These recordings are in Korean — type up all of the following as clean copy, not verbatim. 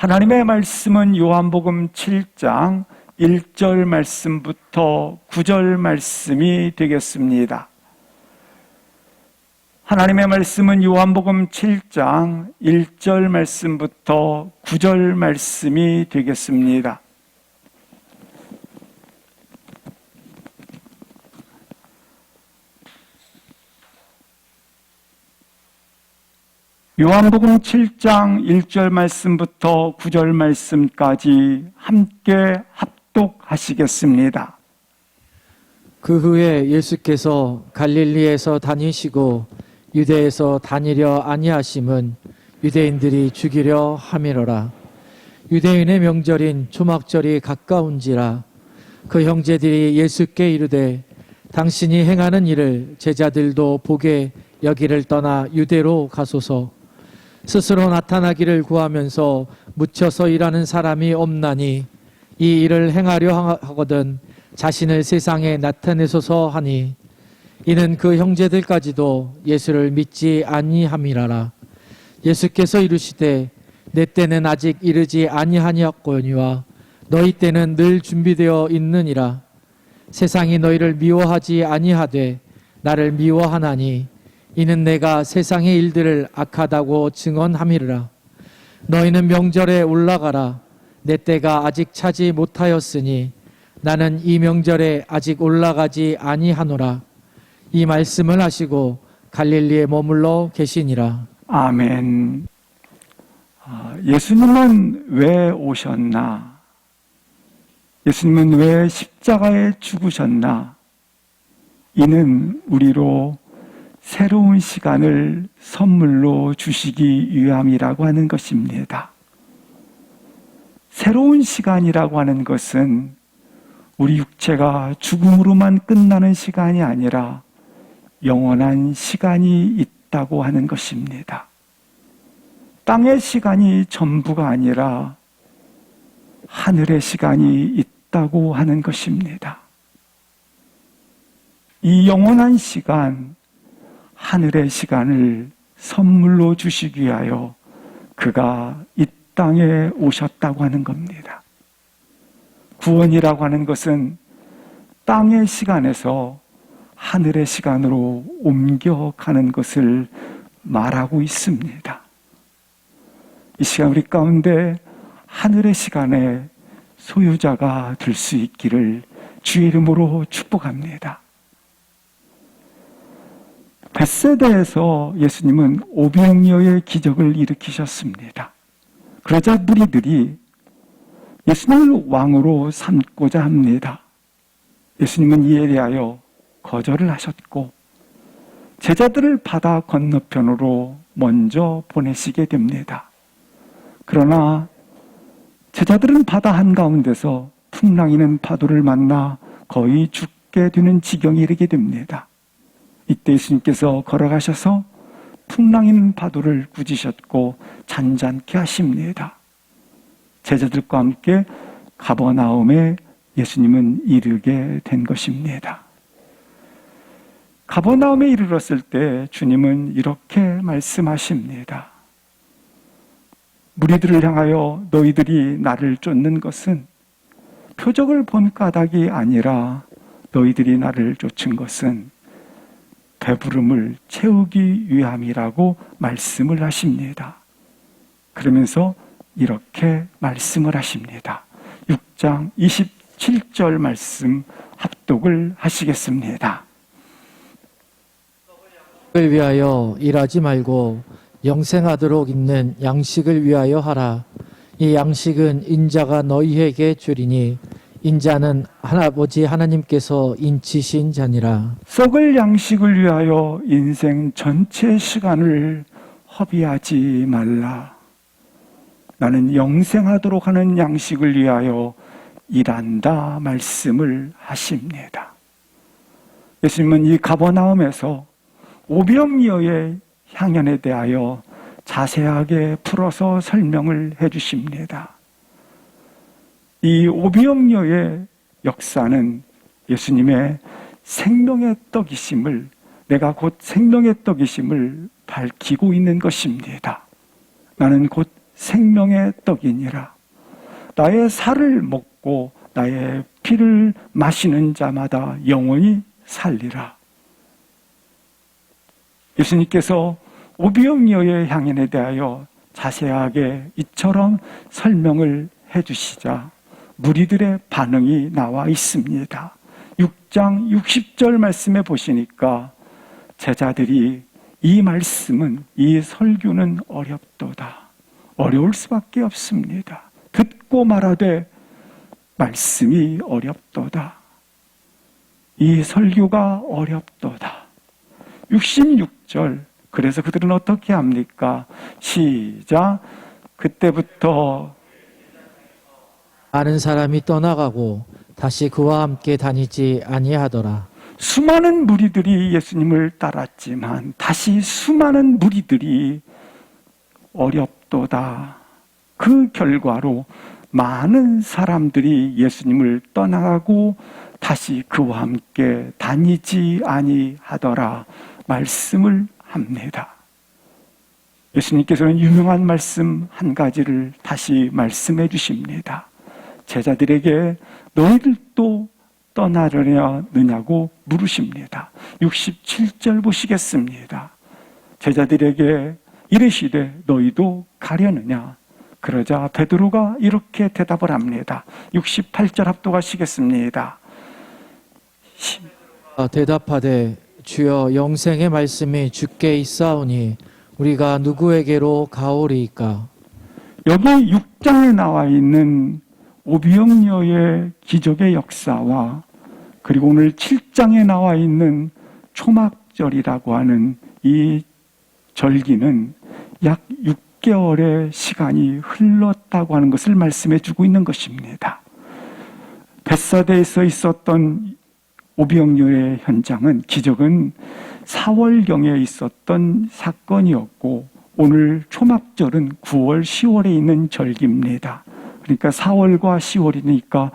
하나님의 말씀은 요한복음 7장 1절 말씀부터 9절 말씀이 되겠습니다. 하나님의 말씀은 요한복음 7장 1절 말씀부터 9절 말씀이 되겠습니다. 요한복음 7장 1절 말씀부터 9절 말씀까지 함께 합독하시겠습니다. 그 후에 예수께서 갈릴리에서 다니시고 유대에서 다니려 아니하심은 유대인들이 죽이려 함이로라. 유대인의 명절인 초막절이 가까운지라. 그 형제들이 예수께 이르되 당신이 행하는 일을 제자들도 보게 여기를 떠나 유대로 가소서. 스스로 나타나기를 구하면서 묻혀서 일하는 사람이 없나니 이 일을 행하려 하거든 자신을 세상에 나타내소서 하니, 이는 그 형제들까지도 예수를 믿지 아니함이라라. 예수께서 이르시되 내 때는 아직 이르지 아니하니였거니와 너희 때는 늘 준비되어 있느니라. 세상이 너희를 미워하지 아니하되 나를 미워하나니 이는 내가 세상의 일들을 악하다고 증언함이라. 너희는 명절에 올라가라. 내 때가 아직 차지 못하였으니 나는 이 명절에 아직 올라가지 아니하노라. 이 말씀을 하시고 갈릴리에 머물러 계시니라. 아멘. 예수님은 왜 오셨나? 예수님은 왜 십자가에 죽으셨나? 이는 우리로 새로운 시간을 선물로 주시기 위함이라고 하는 것입니다. 새로운 시간이라고 하는 것은 우리 육체가 죽음으로만 끝나는 시간이 아니라 영원한 시간이 있다고 하는 것입니다. 땅의 시간이 전부가 아니라 하늘의 시간이 있다고 하는 것입니다. 이 영원한 시간, 하늘의 시간을 선물로 주시기 위하여 그가 이 땅에 오셨다고 하는 겁니다. 구원이라고 하는 것은 땅의 시간에서 하늘의 시간으로 옮겨가는 것을 말하고 있습니다. 이 시간 우리 가운데 하늘의 시간의 소유자가 될 수 있기를 주의 이름으로 축복합니다. 벳세다에서 예수님은 오병이어의 기적을 일으키셨습니다. 그러자 무리들이 예수님을 왕으로 삼고자 합니다. 예수님은 이에 대하여 거절을 하셨고 제자들을 바다 건너편으로 먼저 보내시게 됩니다. 그러나 제자들은 바다 한가운데서 풍랑이는 파도를 만나 거의 죽게 되는 지경에 이르게 됩니다. 이때 예수님께서 걸어가셔서 풍랑인 파도를 꾸짖으셨고 잔잔케 하십니다. 제자들과 함께 가버나움에 예수님은 이르게 된 것입니다. 가버나움에 이르렀을 때 주님은 이렇게 말씀하십니다. 무리들을 향하여 너희들이 나를 쫓는 것은 표적을 본 까닭이 아니라 너희들이 나를 쫓은 것은 배부름을 채우기 위함이라고 말씀을 하십니다. 그러면서 이렇게 말씀을 하십니다. 6장 27절 말씀 합독을 하시겠습니다. 을 위하여 일하지 말고 영생하도록 있는 양식을 위하여 하라. 이 양식은 인자가 너희에게 주리니 인자는 아버지 하나님께서 인치신 자니라. 썩을 양식을 위하여 인생 전체 시간을 허비하지 말라. 나는 영생하도록 하는 양식을 위하여 일한다 말씀을 하십니다. 예수님은 이 가버나움에서 오병이어의 향연에 대하여 자세하게 풀어서 설명을 해 주십니다. 이 오병이어의 역사는 예수님의 생명의 떡이심을, 내가 곧 생명의 떡이심을 밝히고 있는 것입니다. 나는 곧 생명의 떡이니라. 나의 살을 먹고 나의 피를 마시는 자마다 영원히 살리라. 예수님께서 오병이어의 향연에 대하여 자세하게 이처럼 설명을 해주시자 무리들의 반응이 나와 있습니다. 6장 60절 말씀에 보시니까 제자들이 이 말씀은, 이 설교는 어렵도다. 어려울 수밖에 없습니다. 듣고 말하되 말씀이 어렵도다. 이 설교가 어렵도다. 66절. 그래서 그들은 어떻게 합니까? 시작. 그때부터 많은 사람이 떠나가고 다시 그와 함께 다니지 아니하더라. 수많은 무리들이 예수님을 따랐지만 다시 수많은 무리들이 어렵도다. 그 결과로 많은 사람들이 예수님을 떠나가고 다시 그와 함께 다니지 아니하더라 말씀을 합니다. 예수님께서는 유명한 말씀 한 가지를 다시 말씀해 주십니다. 제자들에게 너희들도 떠나려느냐고 물으십니다. 67절 보시겠습니다. 제자들에게 이르시되 너희도 가려느냐? 그러자 베드로가 이렇게 대답을 합니다. 68절 합독하시겠습니다. 대답하되 주여 영생의 말씀이 주께 있사오니 우리가 누구에게로 가오리이까? 여기 6장에 나와 있는 오병이어의 기적의 역사와 그리고 오늘 7장에 나와 있는 초막절이라고 하는 이 절기는 약 6개월의 시간이 흘렀다고 하는 것을 말씀해 주고 있는 것입니다. 벳사다에서 있었던 오병이어의 현장은, 기적은 4월경에 있었던 사건이었고 오늘 초막절은 9월, 10월에 있는 절기입니다. 그러니까 4월과 10월이니까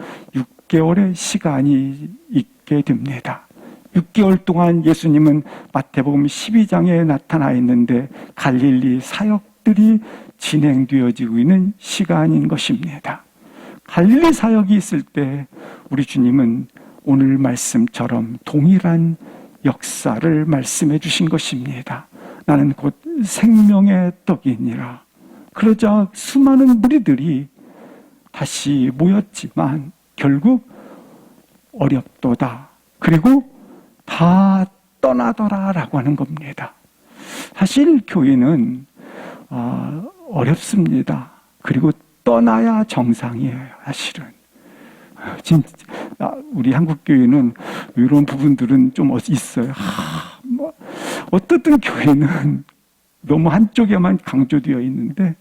6개월의 시간이 있게 됩니다. 6개월 동안 예수님은 마태복음 12장에 나타나 있는데 갈릴리 사역들이 진행되어지고 있는 시간인 것입니다. 갈릴리 사역이 있을 때 우리 주님은 오늘 말씀처럼 동일한 역사를 말씀해 주신 것입니다. 나는 곧 생명의 떡이니라. 그러자 수많은 무리들이 다시 모였지만 결국 어렵도다. 그리고 다 떠나더라라고 하는 겁니다. 사실 교회는 어렵습니다. 그리고 떠나야 정상이에요. 사실은. 진짜 우리 한국 교회는 이런 부분들은 좀 있어요. 어떻든 교회는 너무 한쪽에만 강조되어 있는데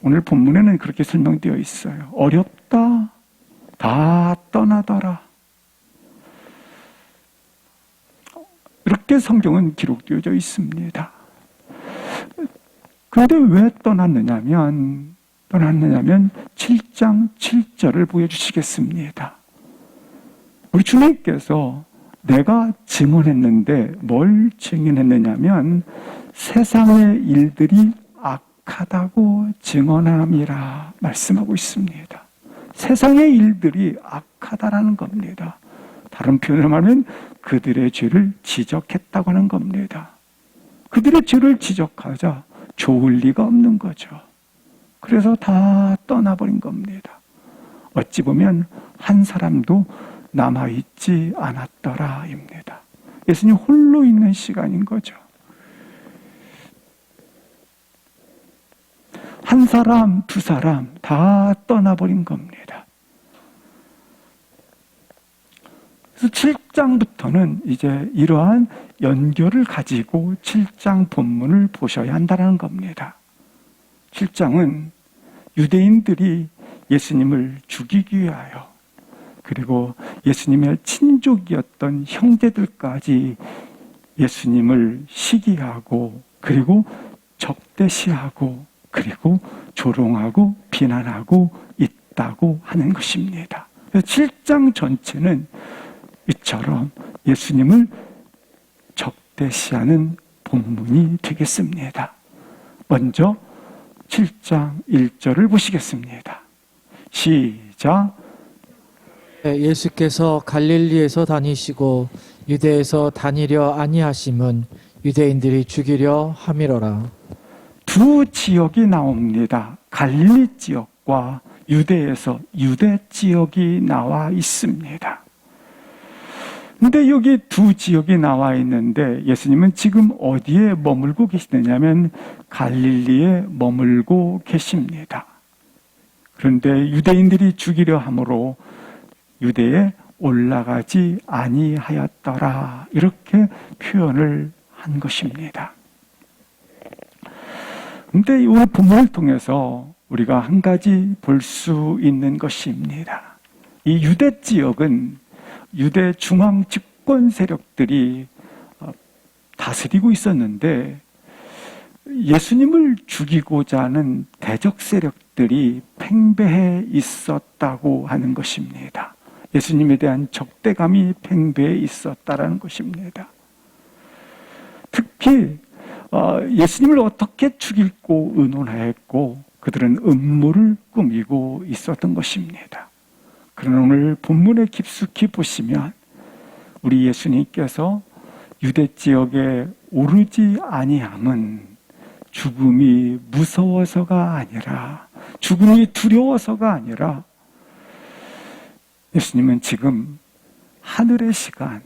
오늘 본문에는 그렇게 설명되어 있어요. 어렵다. 다 떠나더라. 이렇게 성경은 기록되어져 있습니다. 그런데 왜 떠났느냐면 7장 7절을 보여주시겠습니다. 우리 주님께서 내가 증언했는데 뭘 증언했느냐면 세상의 일들이 악하다고 증언함이라 말씀하고 있습니다. 세상의 일들이 악하다라는 겁니다. 다른 표현을 하면 그들의 죄를 지적했다고 하는 겁니다. 그들의 죄를 지적하자 좋을 리가 없는 거죠. 그래서 다 떠나버린 겁니다. 어찌 보면 한 사람도 남아있지 않았더라입니다. 예수님 홀로 있는 시간인 거죠. 한 사람, 두 사람 다 떠나버린 겁니다. 그래서 7장부터는 이제 이러한 연결을 가지고 7장 본문을 보셔야 한다는 겁니다. 7장은 유대인들이 예수님을 죽이기 위하여 그리고 예수님의 친족이었던 형제들까지 예수님을 시기하고 그리고 적대시하고 그리고 조롱하고 비난하고 있다고 하는 것입니다. 7장 전체는 이처럼 예수님을 적대시하는 본문이 되겠습니다. 먼저 7장 1절을 보시겠습니다. 시작. 예수께서 갈릴리에서 다니시고 유대에서 다니려 아니하심은 유대인들이 죽이려 함이로라. 두 지역이 나옵니다. 갈릴리 지역과 유대에서 유대 지역이 나와 있습니다. 근데 여기 두 지역이 나와 있는데 예수님은 지금 어디에 머물고 계시느냐면 갈릴리에 머물고 계십니다. 그런데 유대인들이 죽이려 함으로 유대에 올라가지 아니하였더라. 이렇게 표현을 한 것입니다. 근데 오늘 본문을 통해서 우리가 한 가지 볼 수 있는 것입니다. 이 유대 지역은 유대 중앙 집권 세력들이 다스리고 있었는데 예수님을 죽이고자 하는 대적 세력들이 팽배해 있었다고 하는 것입니다. 예수님에 대한 적대감이 팽배해 있었다라는 것입니다. 특히 예수님을 어떻게 죽일고 의논하였고 그들은 음모를 꾸미고 있었던 것입니다. 그러나 오늘 본문에 깊숙이 보시면 우리 예수님께서 유대 지역에 오르지 아니함은 죽음이 무서워서가 아니라 죽음이 두려워서가 아니라 예수님은 지금 하늘의 시간,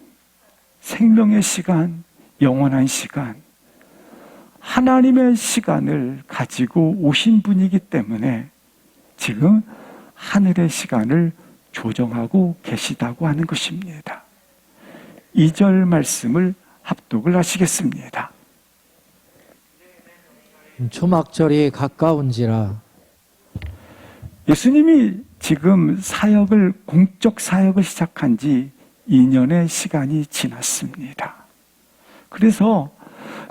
생명의 시간, 영원한 시간, 하나님의 시간을 가지고 오신 분이기 때문에 지금 하늘의 시간을 조정하고 계시다고 하는 것입니다. 2절 말씀을 합독을 하시겠습니다. 초막절이 가까운지라. 예수님이 지금 공적 사역을 시작한 지 2년의 시간이 지났습니다. 그래서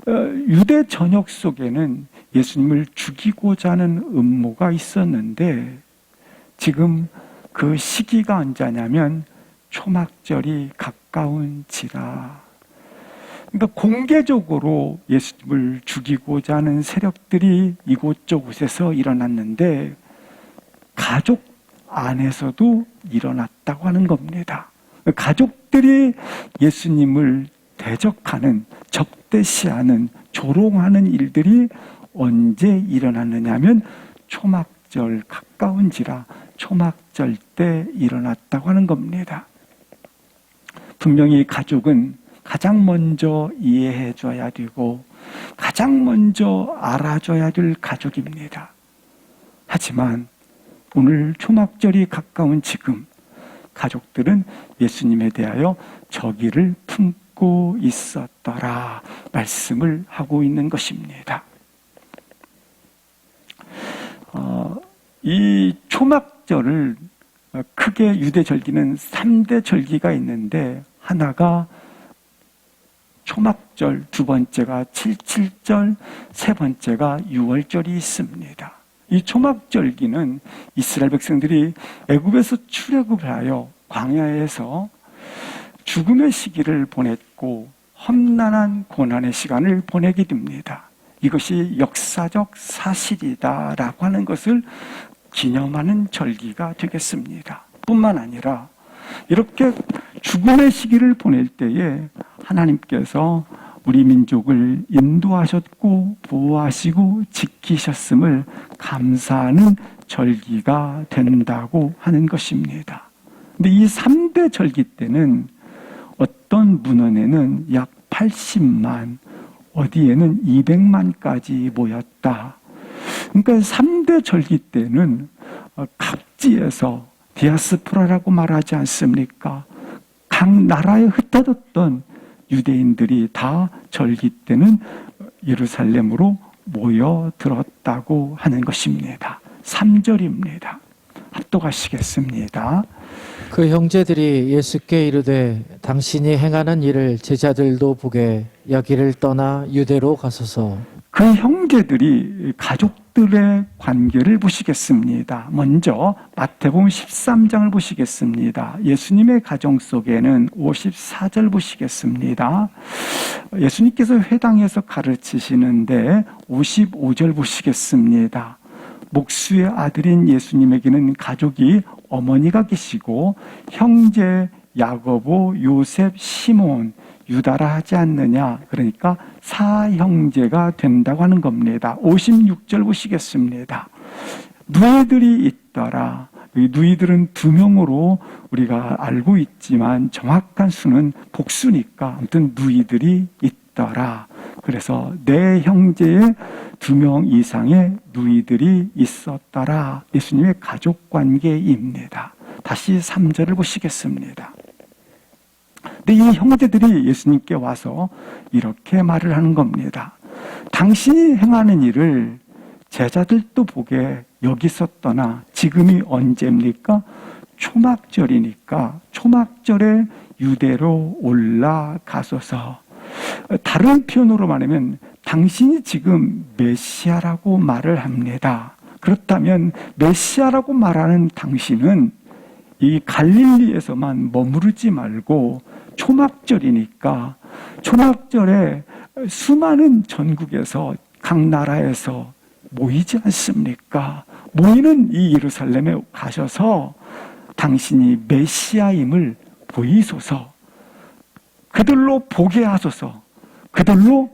유대 전역 속에는 예수님을 죽이고자 하는 음모가 있었는데 지금 그 시기가 언제냐면 초막절이 가까운지라. 그러니까 공개적으로 예수님을 죽이고자 하는 세력들이 이곳저곳에서 일어났는데 가족 안에서도 일어났다고 하는 겁니다. 가족들이 예수님을 대적하는, 적대시하는, 조롱하는 일들이 언제 일어났느냐면 초막절 가까운지라 초막절 때 일어났다고 하는 겁니다. 분명히 가족은 가장 먼저 이해해줘야 되고 가장 먼저 알아줘야 될 가족입니다. 하지만 오늘 초막절이 가까운 지금 가족들은 예수님에 대하여 저기를 품고 있었더라 말씀을 하고 있는 것입니다. 이 초막절을 크게 유대 절기는 3대 절기가 있는데 하나가 초막절, 두 번째가 77절, 세 번째가 6월절이 있습니다. 이 초막절기는 이스라엘 백성들이 애굽에서 출애굽을 하여 광야에서 죽음의 시기를 보냈고 험난한 고난의 시간을 보내게 됩니다. 이것이 역사적 사실이다라고 하는 것을 기념하는 절기가 되겠습니다. 뿐만 아니라 이렇게 죽음의 시기를 보낼 때에 하나님께서 우리 민족을 인도하셨고 보호하시고 지키셨음을 감사하는 절기가 된다고 하는 것입니다. 근데 이 3대 절기 때는 어떤 문헌에는 약 80만, 어디에는 200만까지 모였다. 그러니까 3대 절기 때는 각지에서 디아스포라라고 말하지 않습니까? 각 나라에 흩어졌던 유대인들이 다 절기 때는 예루살렘으로 모여들었다고 하는 것입니다. 3절입니다. 합독하시겠습니다. 그 형제들이 예수께 이르되 당신이 행하는 일을 제자들도 보게 여기를 떠나 유대로 가소서. 그 형제들이 가족들의 관계를 보시겠습니다. 먼저 마태복음 13장을 보시겠습니다. 예수님의 가정 속에는 54절 보시겠습니다. 예수님께서 회당에서 가르치시는데 55절 보시겠습니다. 목수의 아들인 예수님에게는 가족이 어머니가 계시고 형제 야고보, 요셉, 시몬, 유다라 하지 않느냐. 그러니까 사형제가 된다고 하는 겁니다. 56절 보시겠습니다. 누이들이 있더라. 이 누이들은 2명으로 우리가 알고 있지만 정확한 수는 복수니까 아무튼 누이들이 있더라. 그래서 내 형제의 2명 이상의 누이들이 있었더라. 예수님의 가족관계입니다. 다시 3절을 보시겠습니다. 근데 이 형제들이 예수님께 와서 이렇게 말을 하는 겁니다. 당신이 행하는 일을 제자들도 보게 여기 있었더나 지금이 언제입니까? 초막절이니까 초막절에 유대로 올라가소서. 다른 표현으로 말하면 당신이 지금 메시아라고 말을 합니다. 그렇다면 메시아라고 말하는 당신은 이 갈릴리에서만 머무르지 말고 초막절이니까 초막절에 수많은 전국에서 각 나라에서 모이지 않습니까? 모이는 이 예루살렘에 가셔서 당신이 메시아임을 보이소서. 그들로 보게 하소서. 그들로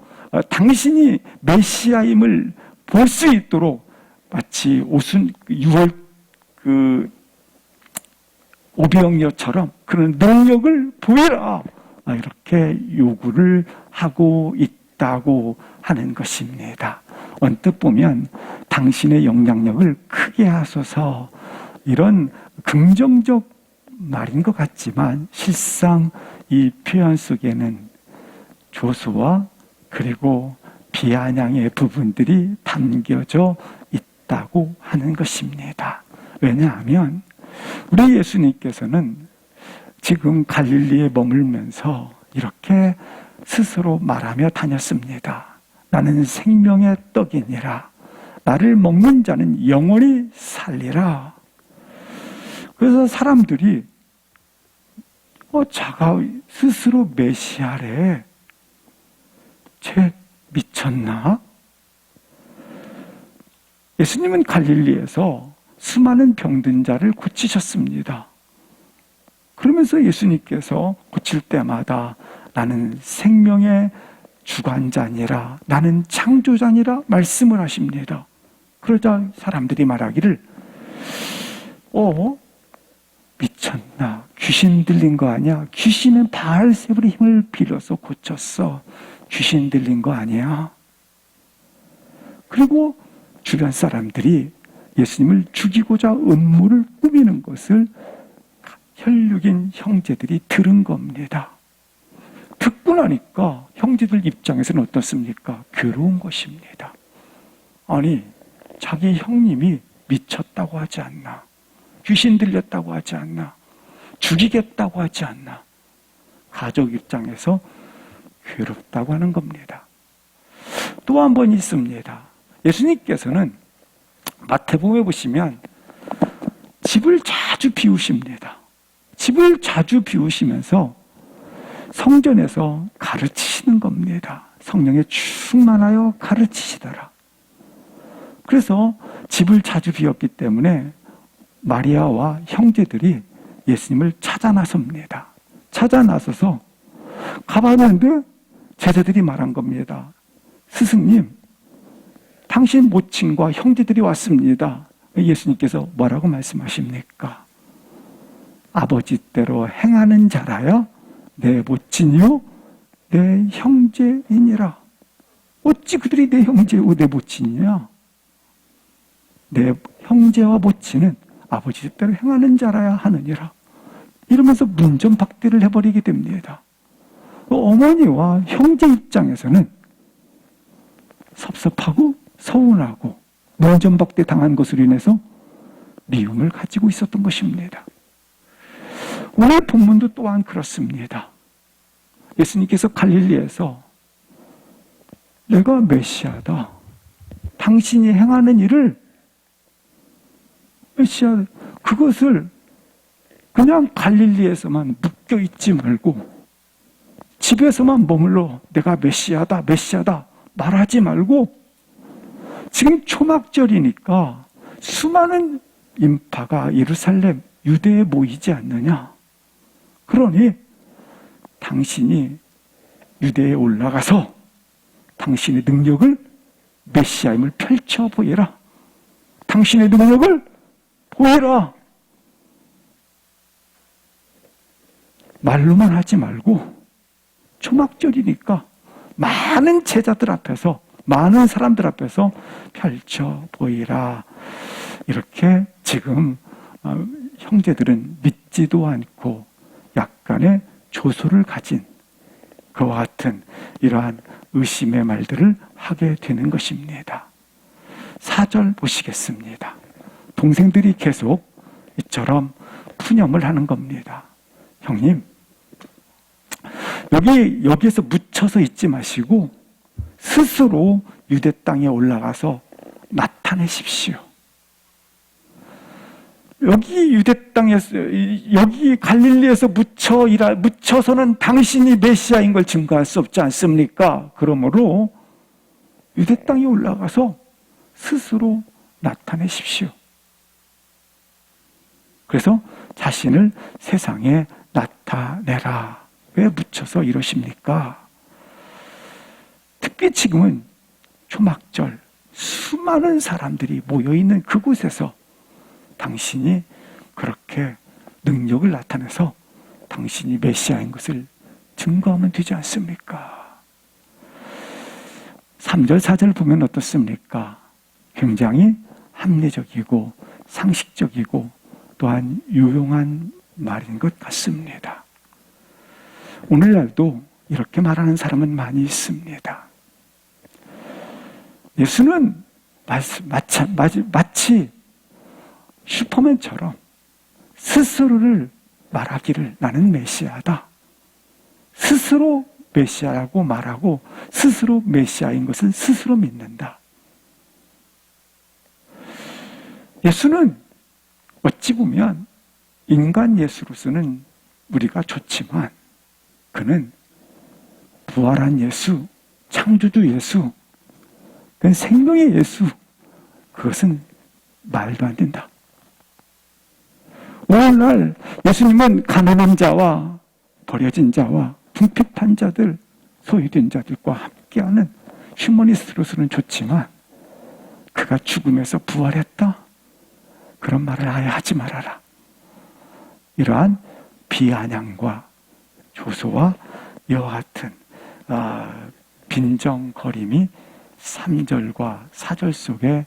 당신이 메시아임을 볼 수 있도록 마치 6월 오병이어처럼 그런 능력을 보이라. 이렇게 요구를 하고 있다고 하는 것입니다. 언뜻 보면 당신의 영향력을 크게 하소서, 이런 긍정적 말인 것 같지만 실상 이 표현 속에는 조소와 그리고 비아냥의 부분들이 담겨져 있다고 하는 것입니다. 왜냐하면 우리 예수님께서는 지금 갈릴리에 머물면서 이렇게 스스로 말하며 다녔습니다. 나는 생명의 떡이니라. 나를 먹는 자는 영원히 살리라. 그래서 사람들이 자가 스스로 메시아래. 쟤 미쳤나? 예수님은 갈릴리에서 수많은 병든 자를 고치셨습니다. 그러면서 예수님께서 고칠 때마다 나는 생명의 주관자니라, 나는 창조자니라 말씀을 하십니다. 그러자 사람들이 말하기를 미쳤나? 귀신 들린 거 아니야? 귀신은 바알세불의 힘을 빌어서 고쳤어. 귀신 들린 거 아니야? 그리고 주변 사람들이 예수님을 죽이고자 음모를 꾸미는 것을 혈육인 형제들이 들은 겁니다. 듣고 나니까 형제들 입장에서는 어떻습니까? 괴로운 것입니다. 아니, 자기 형님이 미쳤다고 하지 않나? 귀신 들렸다고 하지 않나? 죽이겠다고 하지 않나? 가족 입장에서 괴롭다고 하는 겁니다. 또 한 번 있습니다. 예수님께서는 마태복음에 보시면 집을 자주 비우십니다. 집을 자주 비우시면서 성전에서 가르치시는 겁니다. 성령에 충만하여 가르치시더라. 그래서 집을 자주 비웠기 때문에 마리아와 형제들이 예수님을 찾아 나섭니다. 찾아 나서서 가봤는데 제자들이 말한 겁니다. 스승님, 당신 모친과 형제들이 왔습니다. 예수님께서 뭐라고 말씀하십니까? 아버지 대로 행하는 자라야 내 모친이요 내 형제이니라. 어찌 그들이 내 형제요 내 모친이냐? 내 형제와 모친은 아버지 뜻대로 행하는 자라야 하느니라. 이러면서 문전박대를 해버리게 됩니다. 어머니와 형제 입장에서는 섭섭하고 서운하고 문전박대 당한 것으로 인해서 미움을 가지고 있었던 것입니다. 오늘 본문도 또한 그렇습니다. 예수님께서 갈릴리에서 내가 메시아다. 당신이 행하는 일을 메시아, 그것을 그냥 갈릴리에서만 묶여 있지 말고 집에서만 머물러 내가 메시아다, 메시아다 말하지 말고 지금 초막절이니까 수많은 인파가 예루살렘, 유대에 모이지 않느냐? 그러니 당신이 유대에 올라가서 당신의 능력을, 메시아임을 펼쳐 보여라. 당신의 능력을 보여라. 말로만 하지 말고 초막절이니까 많은 제자들 앞에서, 많은 사람들 앞에서 펼쳐 보이라. 이렇게 지금 형제들은 믿지도 않고 약간의 조소를 가진 그와 같은 이러한 의심의 말들을 하게 되는 것입니다. 4절 보시겠습니다. 동생들이 계속 이처럼 푸념을 하는 겁니다. 형님, 여기에서 묻혀서 있지 마시고 스스로 유대 땅에 올라가서 나타내십시오. 여기 유대 땅에서, 여기 갈릴리에서 묻혀서는 당신이 메시아인 걸 증거할 수 없지 않습니까? 그러므로 유대 땅에 올라가서 스스로 나타내십시오. 그래서 자신을 세상에 나타내라. 왜 묻혀서 이러십니까? 특히 지금은 초막절, 수많은 사람들이 모여있는 그곳에서 당신이 그렇게 능력을 나타내서 당신이 메시아인 것을 증거하면 되지 않습니까? 3절, 4절 보면 어떻습니까? 굉장히 합리적이고 상식적이고 또한 유용한 말인 것 같습니다. 오늘날도 이렇게 말하는 사람은 많이 있습니다. 예수는 마치 슈퍼맨처럼 스스로를 말하기를 나는 메시아다. 스스로 메시아라고 말하고 스스로 메시아인 것을 스스로 믿는다. 예수는 어찌 보면 인간 예수로서는 우리가 좋지만 그는 부활한 예수, 창조주 예수, 그건 생명의 예수, 그것은 말도 안 된다. 오늘날 예수님은 가난한 자와 버려진 자와 궁핍한 자들, 소외된 자들과 함께하는 휴머니스트로서는 좋지만 그가 죽음에서 부활했다? 그런 말을 아예 하지 말아라. 이러한 비아냥과 조소와 이와 같은 빈정거림이 3절과 4절 속에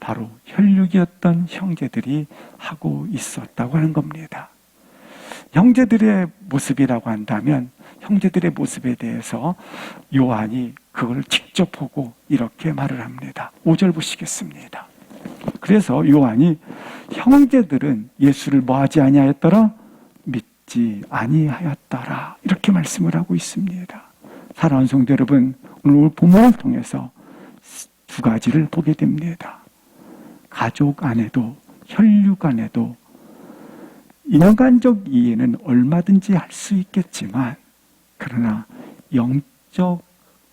바로 혈육이었던 형제들이 하고 있었다고 하는 겁니다. 형제들의 모습이라고 한다면 형제들의 모습에 대해서 요한이 그걸 직접 보고 이렇게 말을 합니다. 5절 보시겠습니다. 그래서 요한이 형제들은 예수를 뭐하지 아니하였더라? 믿지 아니하였더라. 이렇게 말씀을 하고 있습니다. 사랑하는 성도 여러분, 오늘 본문을 통해서 두 가지를 보게 됩니다. 가족 안에도 혈육 안에도 인간적 이해는 얼마든지 할 수 있겠지만 그러나 영적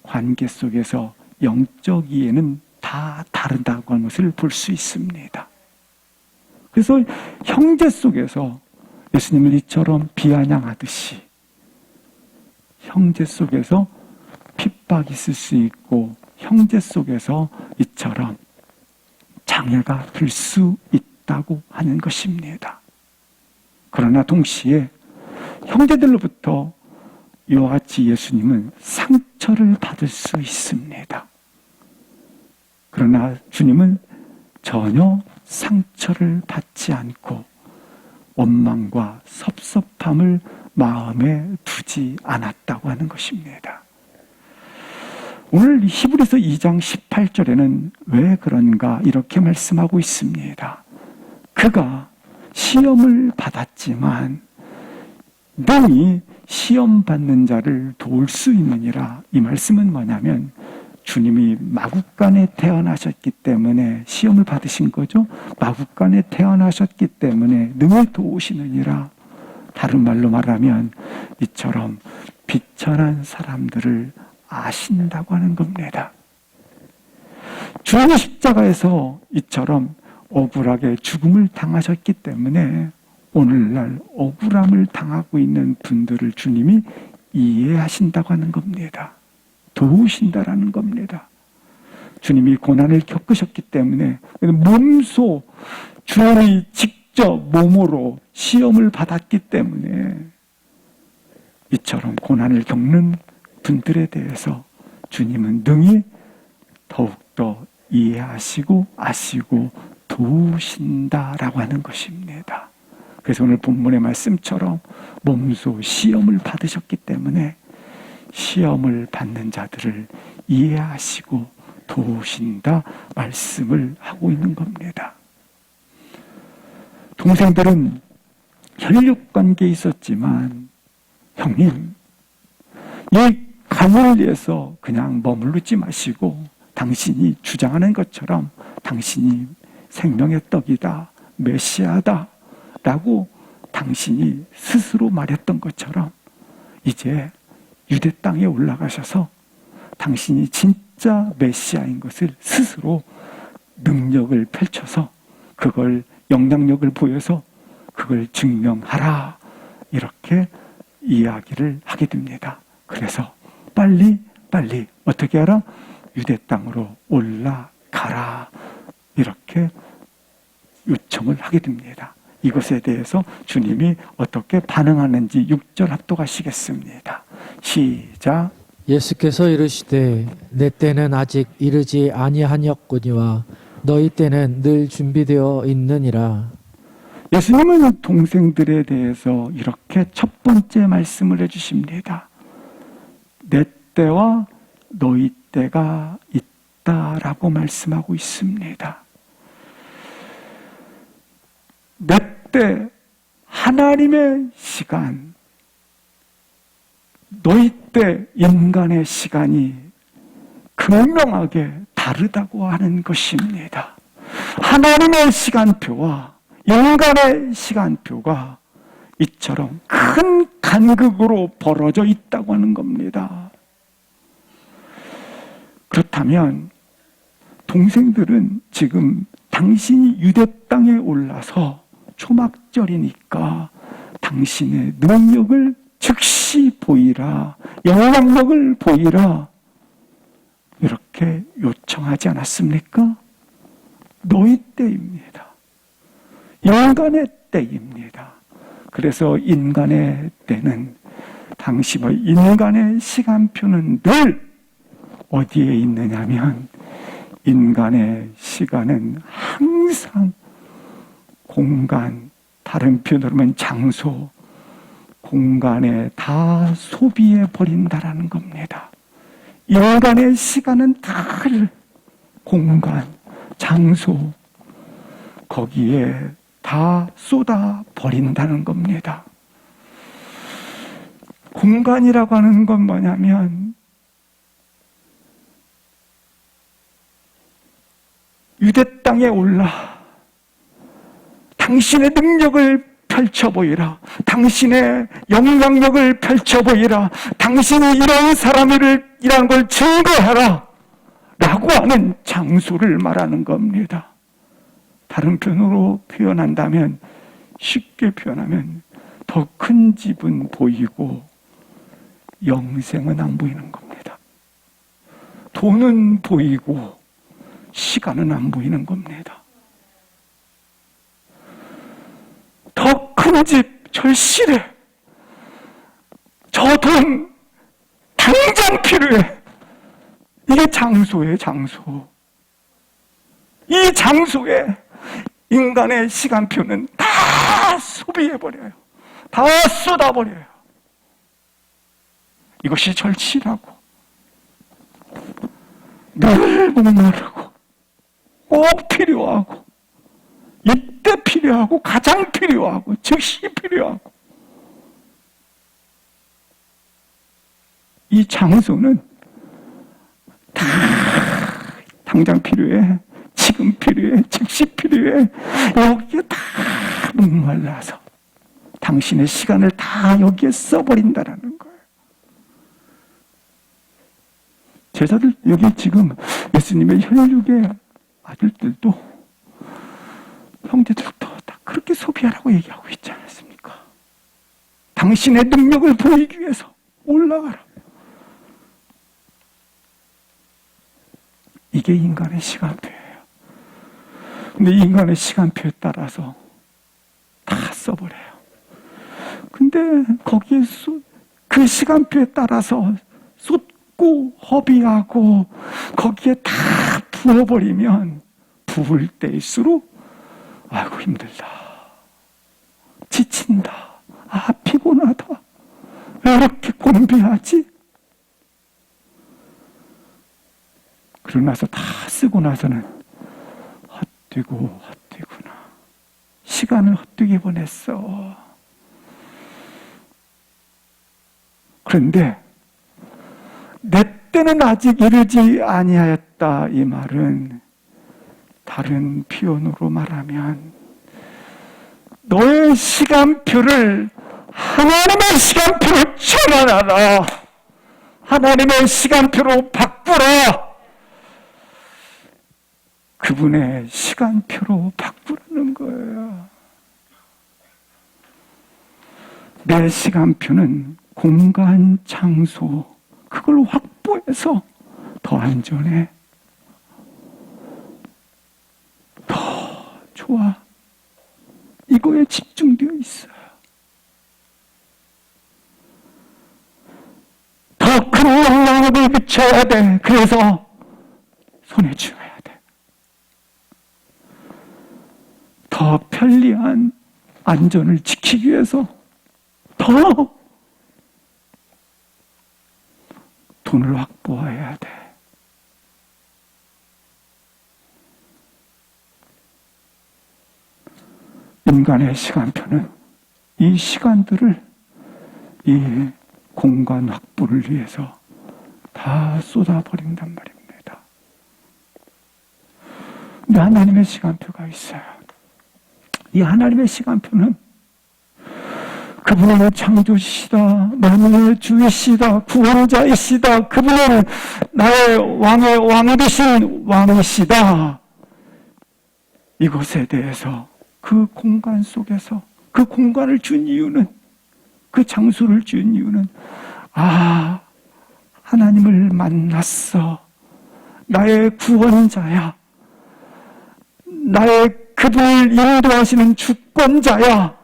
관계 속에서 영적 이해는 다 다르다고 하는 것을 볼 수 있습니다. 그래서 형제 속에서 예수님을 이처럼 비아냥하듯이 형제 속에서 핍박이 있을 수 있고 형제 속에서 이처럼 장애가 될 수 있다고 하는 것입니다. 그러나 동시에 형제들로부터 이와 같이 예수님은 상처를 받을 수 있습니다. 그러나 주님은 전혀 상처를 받지 않고 원망과 섭섭함을 마음에 두지 않았다고 하는 것입니다. 오늘 히브리서 2장 18절에는 왜 그런가 이렇게 말씀하고 있습니다. 그가 시험을 받았지만 능히 시험 받는 자를 도울 수 있느니라. 이 말씀은 뭐냐면 주님이 마국간에 태어나셨기 때문에 시험을 받으신 거죠. 마국간에 태어나셨기 때문에 능히 도우시느니라. 다른 말로 말하면 이처럼 비천한 사람들을 아신다고 하는 겁니다. 주님의 십자가에서 이처럼 억울하게 죽음을 당하셨기 때문에 오늘날 억울함을 당하고 있는 분들을 주님이 이해하신다고 하는 겁니다. 도우신다라는 겁니다. 주님이 고난을 겪으셨기 때문에 몸소 주님이 직접 몸으로 시험을 받았기 때문에 이처럼 고난을 겪는 분들에 대해서 주님은 능히 더욱더 이해하시고 아시고 도우신다라고 하는 것입니다. 그래서 오늘 본문의 말씀처럼 몸소 시험을 받으셨기 때문에 시험을 받는 자들을 이해하시고 도우신다 말씀을 하고 있는 겁니다. 동생들은 혈육관계에 있었지만 형님, 이 갈릴리에서 그냥 머무르지 마시고 당신이 주장하는 것처럼 당신이 생명의 떡이다, 메시아다 라고 당신이 스스로 말했던 것처럼 이제 유대 땅에 올라가셔서 당신이 진짜 메시아인 것을 스스로 능력을 펼쳐서 그걸 영향력을 보여서 그걸 증명하라 이렇게 이야기를 하게 됩니다. 그래서 빨리 어떻게 하라? 유대 땅으로 올라가라 이렇게 요청을 하게 됩니다. 이것에 대해서 주님이 어떻게 반응하는지 6절 합독하시겠습니다. 시작. 예수께서 이르시되 내 때는 아직 이르지 아니하였거니와 너희 때는 늘 준비되어 있느니라. 예수님은 동생들에 대해서 이렇게 첫 번째 말씀을 해주십니다. 내 때와 너희 때가 있다라고 말씀하고 있습니다. 내 때 하나님의 시간, 너희 때 인간의 시간이 극명하게 다르다고 하는 것입니다. 하나님의 시간표와 인간의 시간표가 이처럼 큰 간극으로 벌어져 있다고 하는 겁니다. 그렇다면 동생들은 지금 당신이 유대 땅에 올라서 초막절이니까 당신의 능력을 즉시 보이라, 영향력을 보이라 이렇게 요청하지 않았습니까? 너희 때입니다. 인간의 때입니다. 그래서 인간의 때는 당신의 인간의 시간표는 늘 어디에 있느냐면 인간의 시간은 항상 공간, 다른 표현으로 하면 장소, 공간에 다 소비해 버린다라는 겁니다. 인간의 시간은 다 공간, 장소, 거기에 다 쏟아 버린다는 겁니다. 공간이라고 하는 건 뭐냐면 유대 땅에 올라 당신의 능력을 펼쳐 보이라, 당신의 영향력을 펼쳐 보이라, 당신이 이런 사람이라는 걸 증거하라 라고 하는 장소를 말하는 겁니다. 다른 표현으로 표현한다면, 쉽게 표현하면 더 큰 집은 보이고 영생은 안 보이는 겁니다. 돈은 보이고 시간은 안 보이는 겁니다. 더 큰 집, 절실해. 저 돈 당장 필요해. 이게 장소예요, 장소. 이 장소에 인간의 시간표는 다 소비해버려요. 다 쏟아버려요. 이것이 절실하고 늘 목마르고 꼭 필요하고 이때 필요하고 가장 필요하고 즉시 필요하고 이 장소는 다 당장 필요해, 지금 필요해, 즉시 필요해. 여기에 다 목말라서 당신의 시간을 다 여기에 써버린다라는 거예요. 제자들, 여기 지금 예수님의 혈육의 아들들도 소비하라고 얘기하고 있지 않았습니까? 당신의 능력을 보이기 위해서 올라가라. 이게 인간의 시간표예요. 근데 인간의 시간표에 따라서 다 써버려요. 근데 거기에 그 시간표에 따라서 쏟고 허비하고 거기에 다 부어버리면 부을 때일수록 아이고 힘들다, 지친다, 아 피곤하다, 왜 이렇게 곤비하지? 그러고 나서 다 쓰고 나서는 헛되구나, 시간을 헛되게 보냈어. 그런데 내 때는 아직 이르지 아니하였다, 이 말은 다른 표현으로 말하면 너의 시간표를 하나님의 시간표로 전환하라. 하나님의 시간표로 바꾸라. 그분의 시간표로 바꾸라는 거예요. 내 시간표는 공간, 장소, 그걸 확보해서 더 안전해, 더 좋아, 이거에 집중되어 있어요. 더 큰 영향력을 미쳐야 돼. 그래서 손에 쥐어야 돼. 더 편리한 안전을 지키기 위해서 더 돈을 확보해야 돼. 인간의 시간표는 이 시간들을 이 공간 확보를 위해서 다 쏟아버린단 말입니다. 근데 하나님의 시간표가 있어요. 이 하나님의 시간표는 그분은 창조주시다, 만물의 주이시다, 구원자이시다, 그분은 나의 왕의 왕이 되신 왕이시다. 이것에 대해서 그 공간 속에서 그 공간을 준 이유는, 그 장소를 준 이유는, 아, 하나님을 만났어, 나의 구원자야, 나의 그분을 인도하시는 주권자야.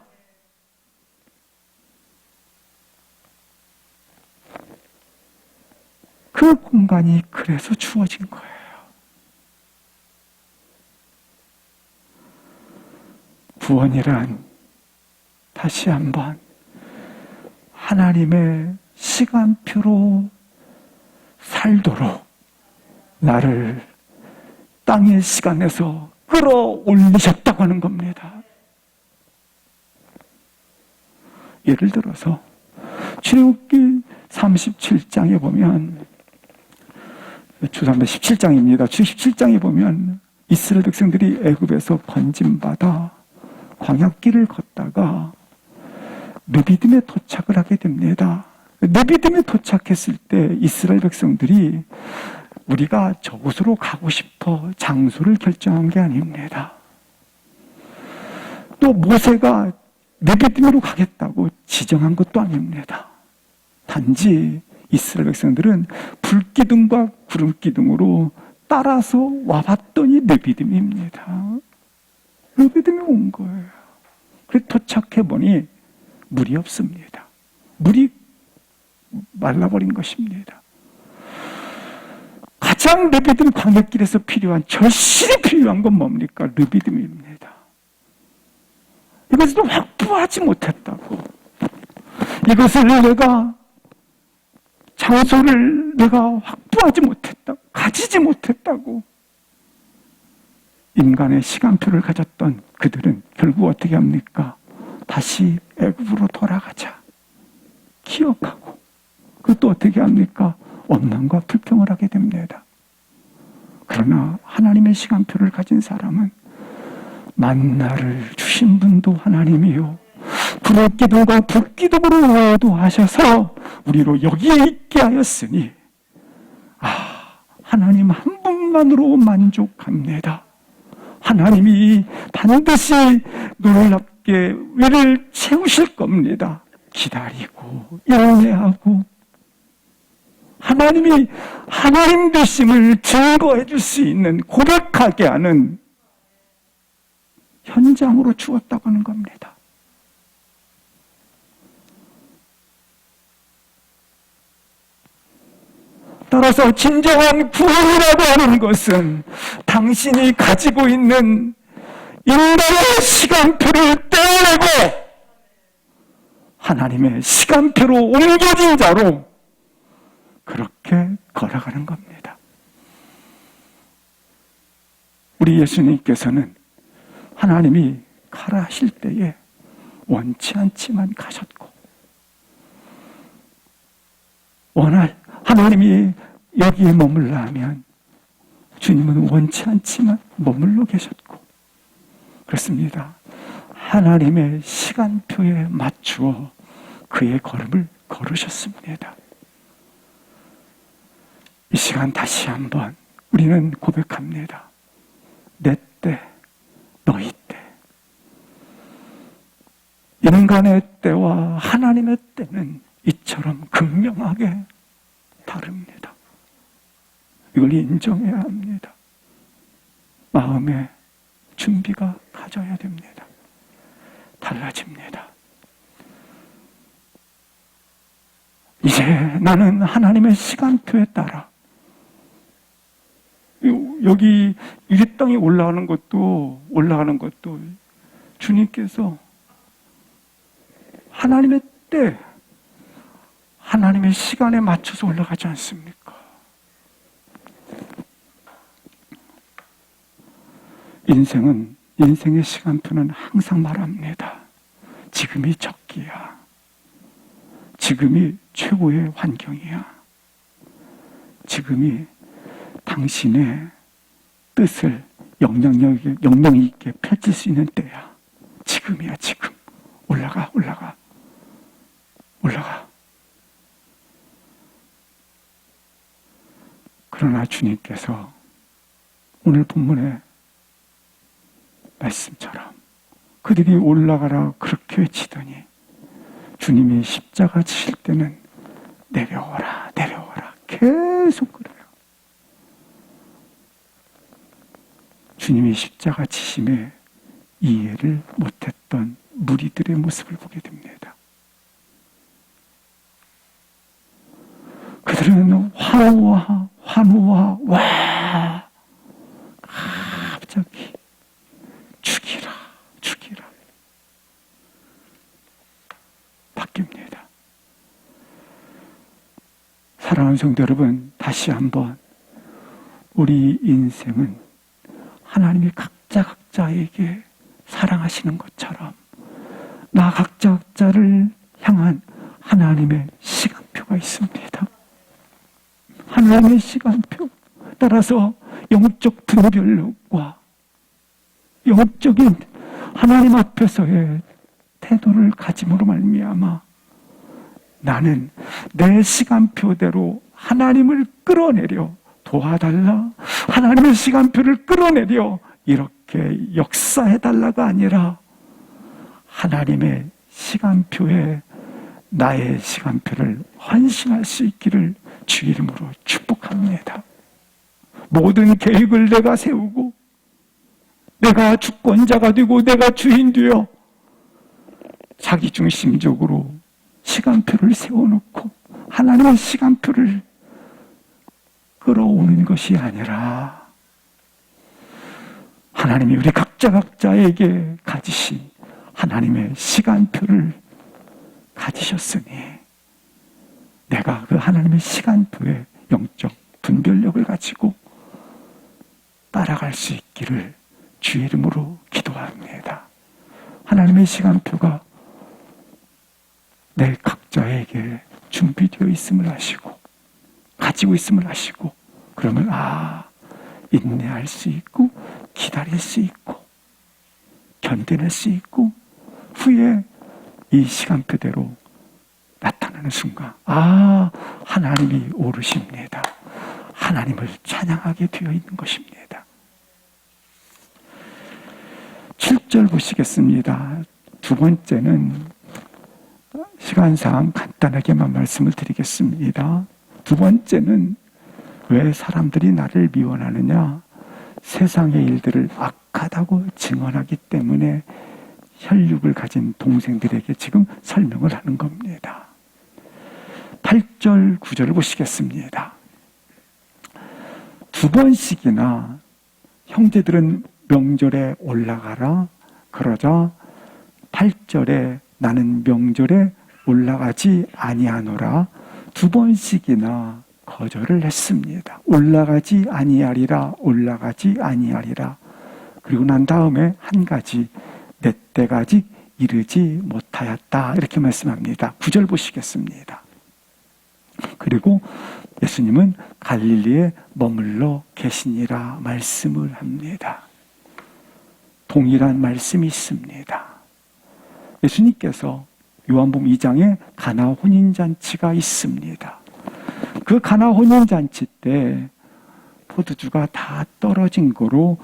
그 공간이 그래서 주어진 거예요. 구원이란 다시 한번 하나님의 시간표로 살도록 나를 땅의 시간에서 끌어올리셨다고 하는 겁니다. 예를 들어서 출애굽기 37장에 보면, 주산대 17장입니다. 17장에 보면 이스라엘 백성들이 애굽에서 건짐받아 광야길을 걷다가 르비딤에 도착을 하게 됩니다. 르비딤에 도착했을 때 이스라엘 백성들이 우리가 저곳으로 가고 싶어 장소를 결정한 게 아닙니다. 또 모세가 르비딤으로 가겠다고 지정한 것도 아닙니다. 단지 이스라엘 백성들은 불기둥과 구름기둥으로 따라서 와봤더니 르비딤입니다. 르비딤에 온 거예요. 그래서 도착해보니 물이 없습니다. 물이 말라버린 것입니다. 가장 르비딤 광야길에서 필요한, 절실히 필요한 건 뭡니까? 르비딤입니다. 이것을 확보하지 못했다고, 이것을 내가, 장소를 내가 확보하지 못했다고, 가지지 못했다고, 인간의 시간표를 가졌던 그들은 결국 어떻게 합니까? 다시 애굽으로 돌아가자 기억하고, 그것도 어떻게 합니까? 원망과 불평을 하게 됩니다. 그러나 하나님의 시간표를 가진 사람은 만나를 주신 분도 하나님이요, 구름기둥과 불기둥으로 인도하셔서 우리로 여기에 있게 하였으니, 아, 하나님 한 분만으로 만족합니다. 하나님이 반드시 우리에게 위를 채우실 겁니다. 기다리고 인내하고 하나님이 하나님 되심을 증거해 줄 수 있는, 고백하게 하는 현장으로 주었다고 하는 겁니다. 따라서 진정한 구원이라고 하는 것은 당신이 가지고 있는 인간의 시간표를 떼어내고 하나님의 시간표로 옮겨진 자로 그렇게 걸어가는 겁니다. 우리 예수님께서는 하나님이 가라 하실 때에 원치 않지만 가셨고, 하나님이 여기에 머물라 하면 주님은 원치 않지만 머물러 계셨고, 그렇습니다. 하나님의 시간표에 맞추어 그의 걸음을 걸으셨습니다. 이 시간 다시 한번 우리는 고백합니다. 내 때, 너희 때. 인간의 때와 하나님의 때는 이처럼 극명하게 다릅니다. 이걸 인정해야 합니다. 마음의 준비가 가져야 됩니다. 달라집니다. 이제 나는 하나님의 시간표에 따라, 여기 이 땅에 올라가는 것도 주님께서 하나님의 때, 하나님의 시간에 맞춰서 올라가지 않습니까? 인생의 시간표는 항상 말합니다. 지금이 적기야. 지금이 최고의 환경이야. 지금이 당신의 뜻을 영영 있게 펼칠 수 있는 때야. 지금이야, 지금. 올라가. 그러나 주님께서 오늘 본문의 말씀처럼 그들이 올라가라 그렇게 외치더니 주님이 십자가 지실 때는 내려오라 계속 그래요. 주님이 십자가 지심에 이해를 못했던 무리들의 모습을 보게 됩니다. 그들은 환호와 와 갑자기 죽이라 바뀝니다. 사랑하는 성도 여러분, 다시 한번 우리 인생은 하나님이 각자에게 사랑하시는 것처럼 나 각자를 향한 하나님의 시간표가 있습니다. 하나님의 시간표 따라서 영적 분별력과 영적인 하나님 앞에서의 태도를 가짐으로 말미암아 나는 내 시간표대로 하나님을 끌어내려 도와달라, 하나님의 시간표를 끌어내려 이렇게 역사해달라가 아니라 하나님의 시간표에 나의 시간표를 헌신할 수 있기를 주 이름으로 축복합니다. 모든 계획을 내가 세우고 내가 주권자가 되고 내가 주인 되어 자기중심적으로 시간표를 세워놓고 하나님의 시간표를 끌어오는 것이 아니라 하나님이 우리 각자에게 가지신 하나님의 시간표를 가지셨으니 내가 그 하나님의 시간표에 영적 분별력을 가지고 따라갈 수 있기를 주 이름으로 기도합니다. 하나님의 시간표가 내 각자에게 준비되어 있음을 아시고 가지고 있음을 아시고 그러면 인내할 수 있고 기다릴 수 있고 견뎌낼 수 있고 후에 이 시간표대로 나타나는 순간 하나님이 오르십니다. 하나님을 찬양하게 되어 있는 것입니다. 7절 보시겠습니다. 두 번째는 시간상 간단하게만 말씀을 드리겠습니다. 두 번째는 왜 사람들이 나를 미워하느냐? 세상의 일들을 악하다고 증언하기 때문에 혈육을 가진 동생들에게 지금 설명을 하는 겁니다. 8절, 9절을 보시겠습니다. 두 번씩이나 형제들은 명절에 올라가라 그러자 8절에 나는 명절에 올라가지 아니하노라 두 번씩이나 거절을 했습니다. 올라가지 아니하리라, 올라가지 아니하리라. 그리고 난 다음에 한 가지, 내 때가 아직 이르지 못하였다. 이렇게 말씀합니다. 9절 보시겠습니다. 그리고 예수님은 갈릴리에 머물러 계시니라 말씀을 합니다. 동일한 말씀이 있습니다. 예수님께서 요한복음 2장에 가나 혼인잔치가 있습니다. 그 가나 혼인잔치 때 포도주가 다 떨어진 거로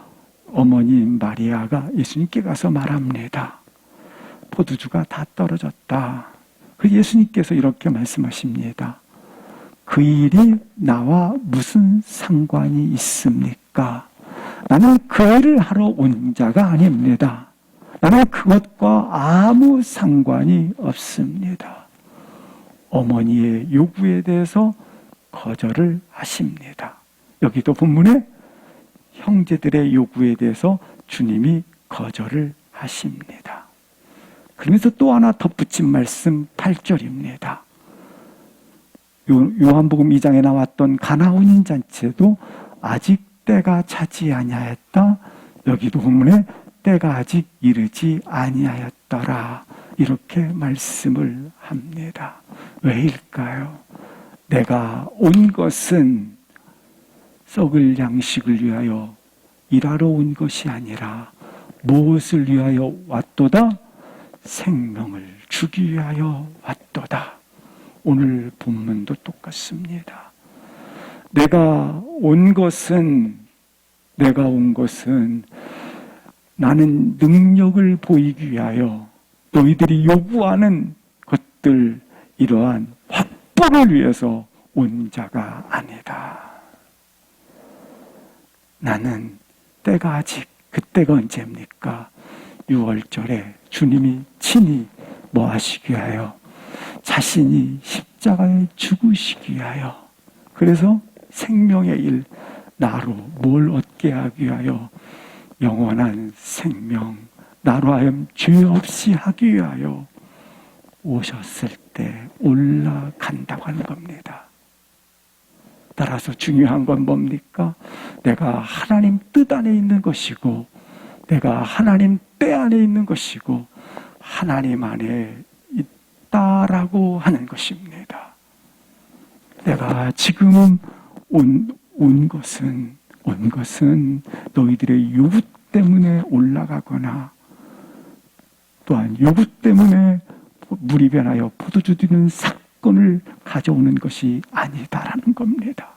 어머님 마리아가 예수님께 가서 말합니다. 포도주가 다 떨어졌다. 그 예수님께서 이렇게 말씀하십니다. 그 일이 나와 무슨 상관이 있습니까? 나는 그 일을 하러 온 자가 아닙니다. 나는 그것과 아무 상관이 없습니다. 어머니의 요구에 대해서 거절을 하십니다. 여기도 본문에 형제들의 요구에 대해서 주님이 거절을 하십니다. 그러면서 또 하나 덧붙인 말씀 8절입니다. 요한복음 2장에 나왔던 가나 혼인잔치에도 아직 때가 차지 아니하였다. 여기도 본문에 때가 아직 이르지 아니하였더라. 이렇게 말씀을 합니다. 왜일까요? 내가 온 것은 썩을 양식을 위하여 일하러 온 것이 아니라 무엇을 위하여 왔도다? 생명을 주기 위하여 왔도다. 오늘 본문도 똑같습니다. 내가 온 것은 나는 능력을 보이기 위하여 너희들이 요구하는 것들 이러한 확보를 위해서 온 자가 아니다. 나는 때가 아직 그때가 언제입니까? 6월절에 주님이 친히 뭐 하시기 위하여 자신이 십자가에 죽으시기 위하여 그래서 생명의 일 나로 뭘 얻게 하기 위하여 영원한 생명 나로 하여금 죄 없이 하기 위하여 오셨을 때 올라간다고 하는 겁니다. 따라서 중요한 건 뭡니까? 내가 하나님 뜻 안에 있는 것이고 내가 하나님 때 안에 있는 것이고 하나님 안에 있다라고 하는 것입니다. 내가 지금 온 것은 너희들의 요구 때문에 올라가거나 또한 요구 때문에 물이 변하여 포도주 드는 사건을 가져오는 것이 아니다라는 겁니다.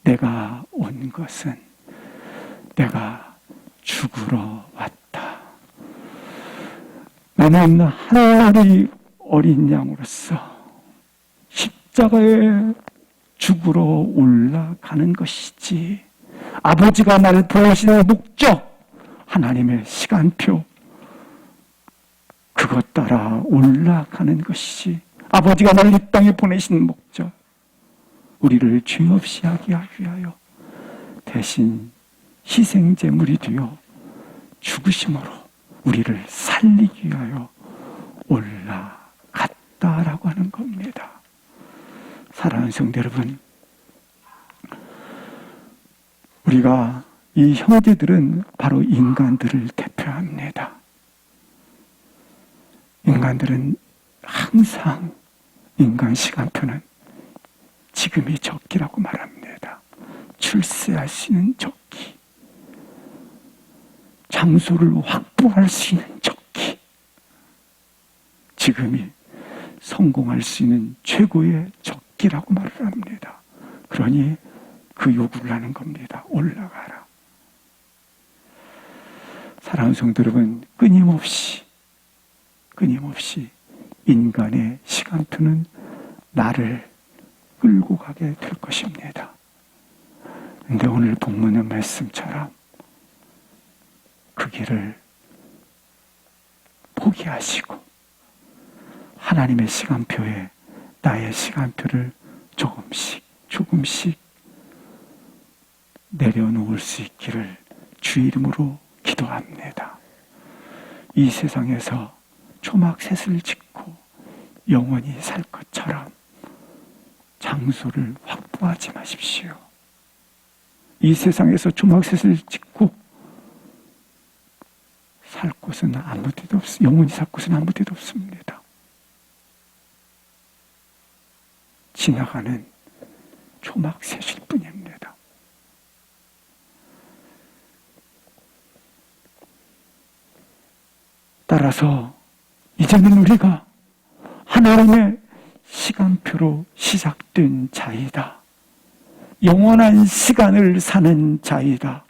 내가 온 것은 내가 죽으러 왔다. 나는 하나님의 어린 양으로서 십자가에 죽으러 올라가는 것이지 아버지가 나를 보내시는 목적 하나님의 시간표 그것 따라 올라가는 것이지 아버지가 나를 이 땅에 보내신 목적 우리를 죄 없이 하게 하기 위하여 대신 희생제물이 되어 죽으심으로 우리를 살리기 위하여 올라갔다라고 하는 겁니다. 사랑하는 성도 여러분, 우리가 이 형제들은 바로 인간들을 대표합니다. 인간들은 항상 인간 시간표는 지금이 적기라고 말합니다. 출세할 수 있는 적기, 장소를 확보할 수 있는 적기, 지금이 성공할 수 있는 최고의 적기라고 말을 합니다. 그러니 그 요구를 하는 겁니다. 올라가라. 사랑하는 성도 여러분, 끊임없이 끊임없이 인간의 시간표는 나를 끌고 가게 될 것입니다. 근데 오늘 본문의 말씀처럼 그 길을 포기하시고 하나님의 시간표에 나의 시간표를 조금씩 내려놓을 수 있기를 주 이름으로 기도합니다. 이 세상에서 초막셋을 짓고 영원히 살 것처럼 장소를 확보하지 마십시오. 이 세상에서 초막셋을 짓고 살 곳은 아무 데도 없습니다. 영원히 살 곳은 아무 데도 없습니다. 지나가는 초막셋일 뿐입니다. 따라서 이제는 우리가 하나님의 시간표로 시작된 자이다. 영원한 시간을 사는 자이다.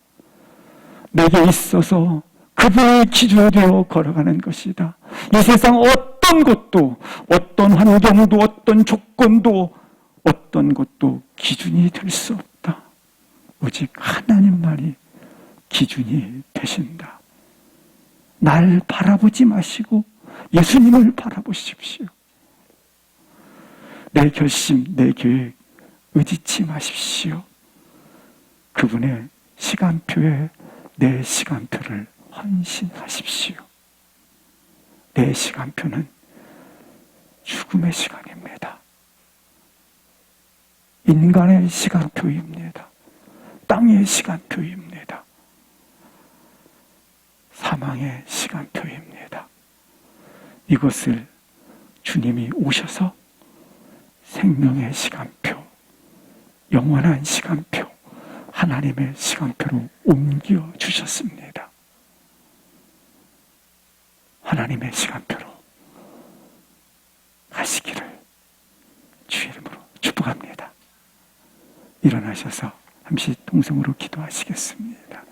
내게 있어서 그분의 기준으로 걸어가는 것이다. 이 세상 어떤 것도, 어떤 환경도, 어떤 조건도, 어떤 것도 기준이 될 수 없다. 오직 하나님만이 기준이 되신다. 날 바라보지 마시고 예수님을 바라보십시오. 내 결심, 내 계획 의지치 마십시오. 그분의 시간표에 내 시간표를 헌신하십시오. 내 시간표는 죽음의 시간입니다. 인간의 시간표입니다. 땅의 시간표입니다. 사망의 시간표입니다. 이것을 주님이 오셔서 생명의 시간표, 영원한 시간표, 하나님의 시간표로 옮겨 주셨습니다. 하나님의 시간표로 가시기를 주 이름으로 축복합니다. 일어나셔서 잠시 동성으로 기도하시겠습니다.